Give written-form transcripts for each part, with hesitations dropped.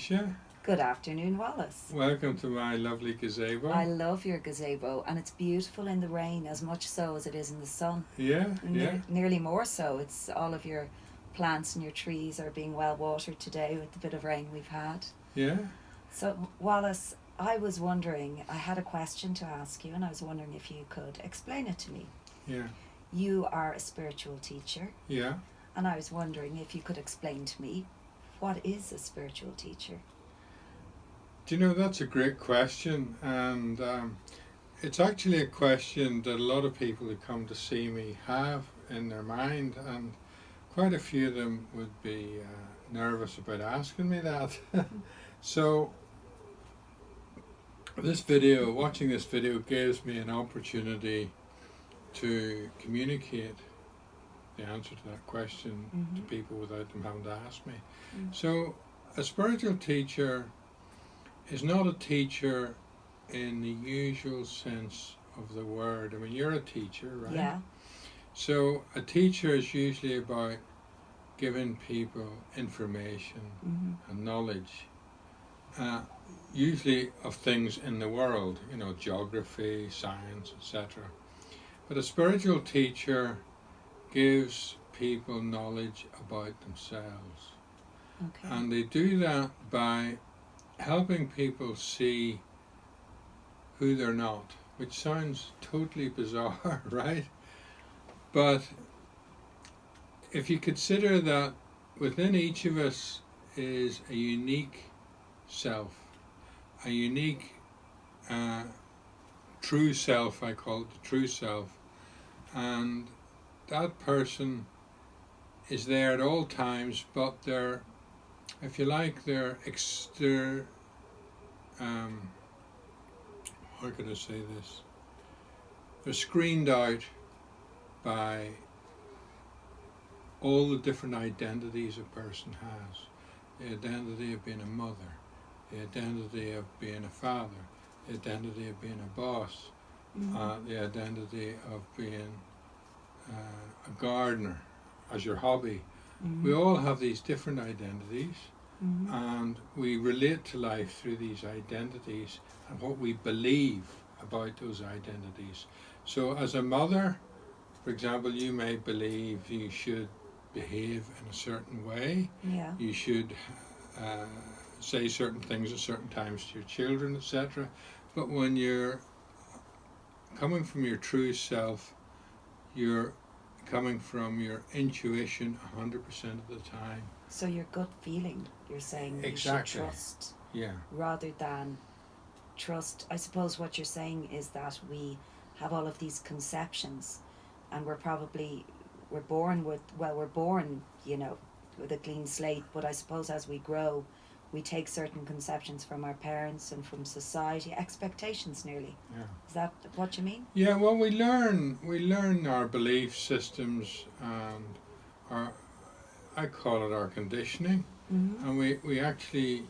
Alicia. Good afternoon, Wallace. Welcome to my lovely gazebo. I love your gazebo, and it's beautiful in the rain as much so as it is in the sun. Yeah. Nearly more so. It's all of your plants and your trees are being well watered today with the bit of rain we've had. Yeah. So, Wallace, I was wondering, I had a question to ask you, and I was wondering if you could explain it to me. Yeah. You are a spiritual teacher. Yeah. And I was wondering if you could explain to me, what is a spiritual teacher? Do you know, that's a great question, and it's actually a question that a lot of people who come to see me have in their mind, and quite a few of them would be nervous about asking me that. So watching this video gives me an opportunity to communicate the answer to that question to people without them having to ask me. So a spiritual teacher is not a teacher in the usual sense of the word. I mean, you're a teacher, right? Yeah. So a teacher is usually about giving people information and knowledge, usually of things in the world, you know, geography, science, etc. But a spiritual teacher gives people knowledge about themselves. Okay. And they do that by helping people see who they're not, which sounds totally bizarre, right? But if you consider that within each of us is a unique self, a unique true self, I call it the true self, and that person is there at all times, but they're, if you like, they're how could I say this? They're screened out by all the different identities a person has. The identity of being a mother, the identity of being a father, the identity of being a boss, the identity of being a gardener as your hobby. We all have these different identities, and we relate to life through these identities and what we believe about those identities. So as a mother, for example, you may believe you should behave in a certain way. Yeah. You should say certain things at certain times to your children, etc. But when you're coming from your true self, you're coming from your intuition 100% of the time. So your gut feeling, you're saying Exactly. You should trust. Yeah. Rather than trust. I suppose what you're saying is that we have all of these conceptions, and we're born with, we're born, you know, with a clean slate, but I suppose as we grow, we take certain conceptions from our parents and from society, expectations nearly. Yeah. Is that what you mean? Yeah, well, we learn our belief systems and our, I call it our conditioning, and we actually,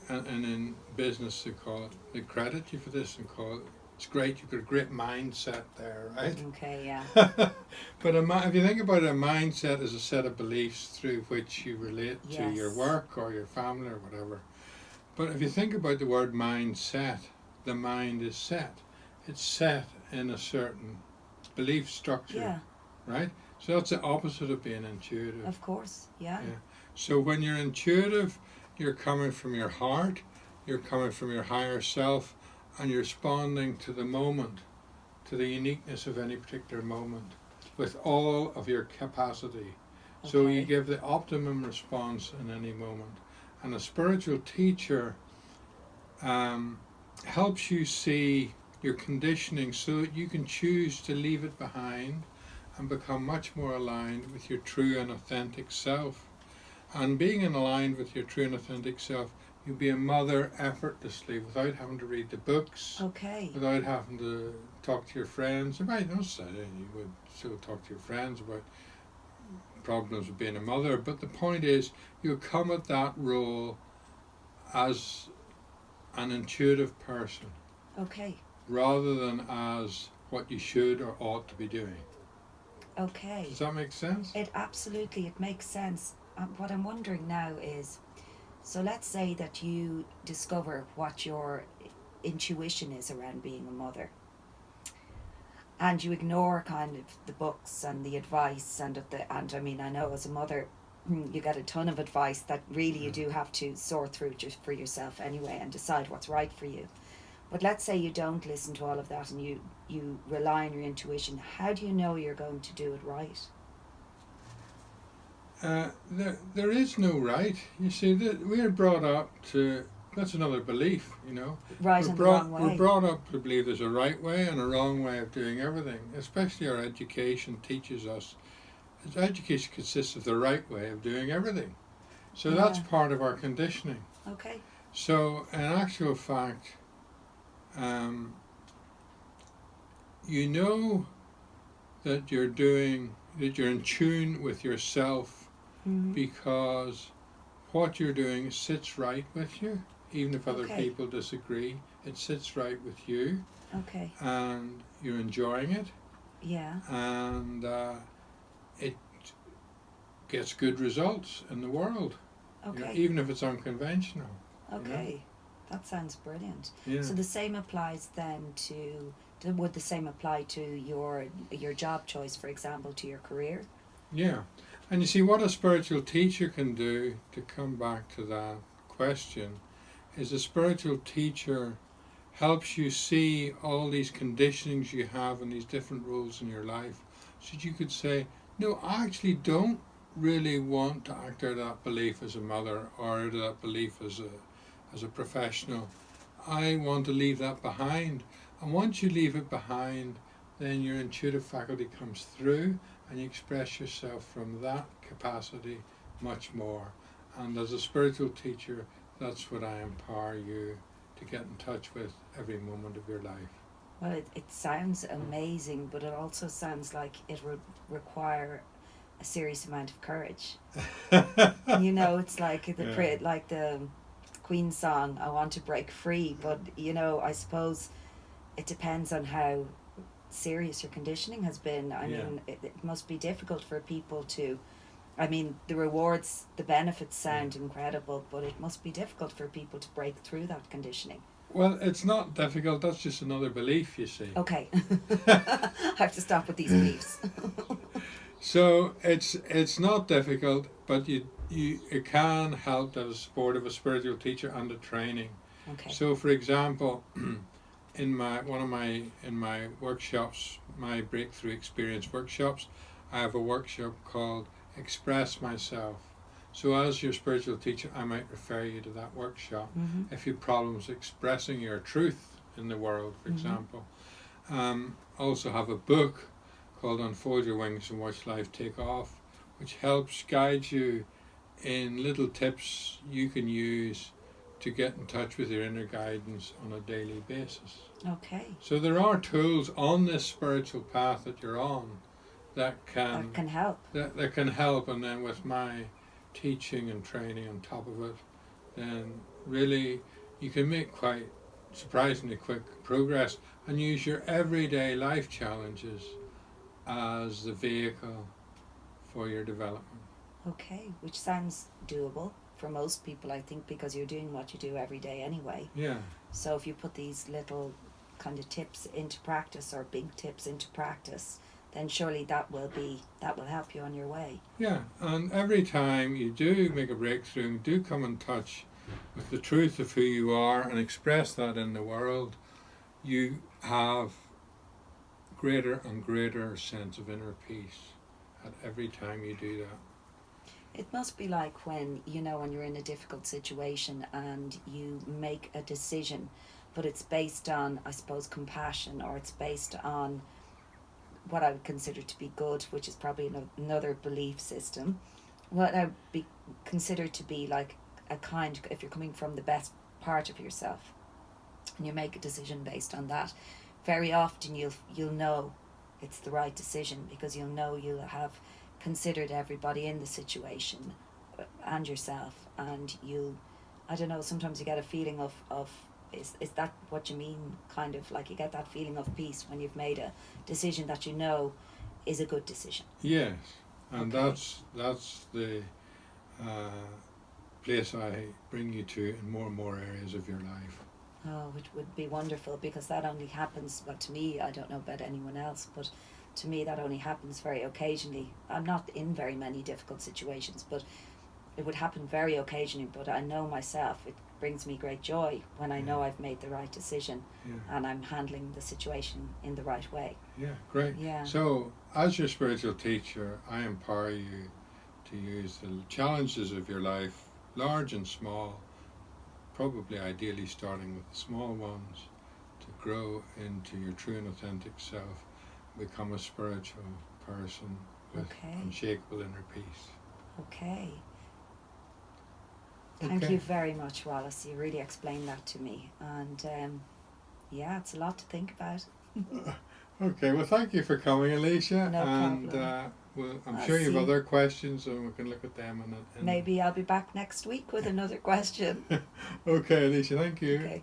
and in business they credit you for this and call it, it's great, you've got a great mindset there, right? Okay, yeah. But if you think about it, a mindset is a set of beliefs through which you relate to your work or your family or whatever. But if you think about the word mindset, the mind is set. It's set in a certain belief structure, right? So that's the opposite of being intuitive. Of course, yeah. So when you're intuitive, you're coming from your heart, you're coming from your higher self, and you're responding to the moment, to the uniqueness of any particular moment, with all of your capacity. Okay. So you give the optimum response in any moment. And a spiritual teacher helps you see your conditioning so that you can choose to leave it behind and become much more aligned with your true and authentic self. And being aligned with your true and authentic self, you'll be a mother effortlessly without having to read the books, without having to talk to your friends. You might not say you would still talk to your friends about problems with being a mother, but the point is you'll come at that role as an intuitive person, rather than as what you should or ought to be doing. Okay. Does that make sense? It makes sense. What I'm wondering now is, So let's say that you discover what your intuition is around being a mother, and you ignore kind of the books and the advice and I mean, I know as a mother you get a ton of advice that really you do have to sort through just for yourself anyway and decide what's right for you. But let's say you don't listen to all of that and you rely on your intuition. How do you know you're going to do it right? There is no right. You see, we're brought up to. That's another belief, you know. Right and the wrong way. We're brought up to believe there's a right way and a wrong way of doing everything. Especially our education teaches us. Education consists of the right way of doing everything. So that's part of our conditioning. Okay. So in actual fact, you know that you're in tune with yourself because what you're doing sits right with you, even if other people disagree. It sits right with you. Okay. And you're enjoying it. Yeah. And it gets good results in the world. Okay. You know, even if it's unconventional. Okay. You know? That sounds brilliant. Yeah. So the same applies then would the same apply to your job choice, for example, to your career? Yeah. And you see, what a spiritual teacher can do, to come back to that question, is a spiritual teacher helps you see all these conditionings you have and these different rules in your life, so that you could say, no, I actually don't really want to act out that belief as a mother or out of that belief as a professional. I want to leave that behind. And once you leave it behind, then your intuitive faculty comes through and you express yourself from that capacity much more. And as a spiritual teacher, that's what I empower you to get in touch with every moment of your life. Well, it sounds amazing, but it also sounds like it would require a serious amount of courage. You know, it's like the Queen song, I want to break free, but you know, I suppose it depends on how serious your conditioning has been. I mean, it must be difficult for people to, I mean, the rewards, the benefits sound incredible, but it must be difficult for people to break through that conditioning. Well, it's not difficult, that's just another belief, you see. Okay. I have to stop with these beliefs. So it's not difficult, but it can help to have the support of a spiritual teacher and a training. Okay. So, for example, in my workshops, my breakthrough experience workshops, I have a workshop called Express Myself. So, as your spiritual teacher, I might refer you to that workshop if you have problems expressing your truth in the world, for example. Also have a book called Unfold Your Wings and Watch Life Take Off, which helps guide you in little tips you can use to get in touch with your inner guidance on a daily basis. Okay. So there are tools on this spiritual path that you're on that can help. That can help, and then with my teaching and training on top of it, then really you can make quite surprisingly quick progress and use your everyday life challenges as the vehicle for your development. Okay, which sounds doable for most people, I think, because you're doing what you do every day anyway. Yeah. So if you put these little kind of tips into practice, or big tips into practice, then surely that will help you on your way. Yeah, and every time you do make a breakthrough and do come in touch with the truth of who you are and express that in the world, you have greater and greater sense of inner peace at every time you do that. It must be like when you're in a difficult situation and you make a decision, but it's based on, I suppose, compassion, or it's based on what I would consider to be good, which is probably another belief system. What I would consider to be like a kind, if you're coming from the best part of yourself, and you make a decision based on that, very often you'll know it's the right decision, because you'll know you'll have considered everybody in the situation and yourself, and I don't know, sometimes you get a feeling of is that what you mean, kind of like you get that feeling of peace when you've made a decision that you know is a good decision. Yes, and Okay. that's the place I bring you to in more and more areas of your life. Oh, which would be wonderful, because that only happens, well, to me, I don't know about anyone else, but to me that only happens very occasionally. I'm not in very many difficult situations, but it would happen very occasionally. But I know myself, it brings me great joy when I know I've made the right decision and I'm handling the situation in the right way. Yeah, great. Yeah. So, as your spiritual teacher, I empower you to use the challenges of your life, large and small, probably ideally starting with the small ones, to grow into your true and authentic self, become a spiritual person with unshakable inner peace. Okay. Thank you very much, Wallace. You really explained that to me, and yeah, it's a lot to think about. Okay, well, thank you for coming, Alicia. No problem. Well, I'm sure you have other questions, and we can look at them. Maybe I'll be back next week with another question. Okay, Alicia, thank you. Okay.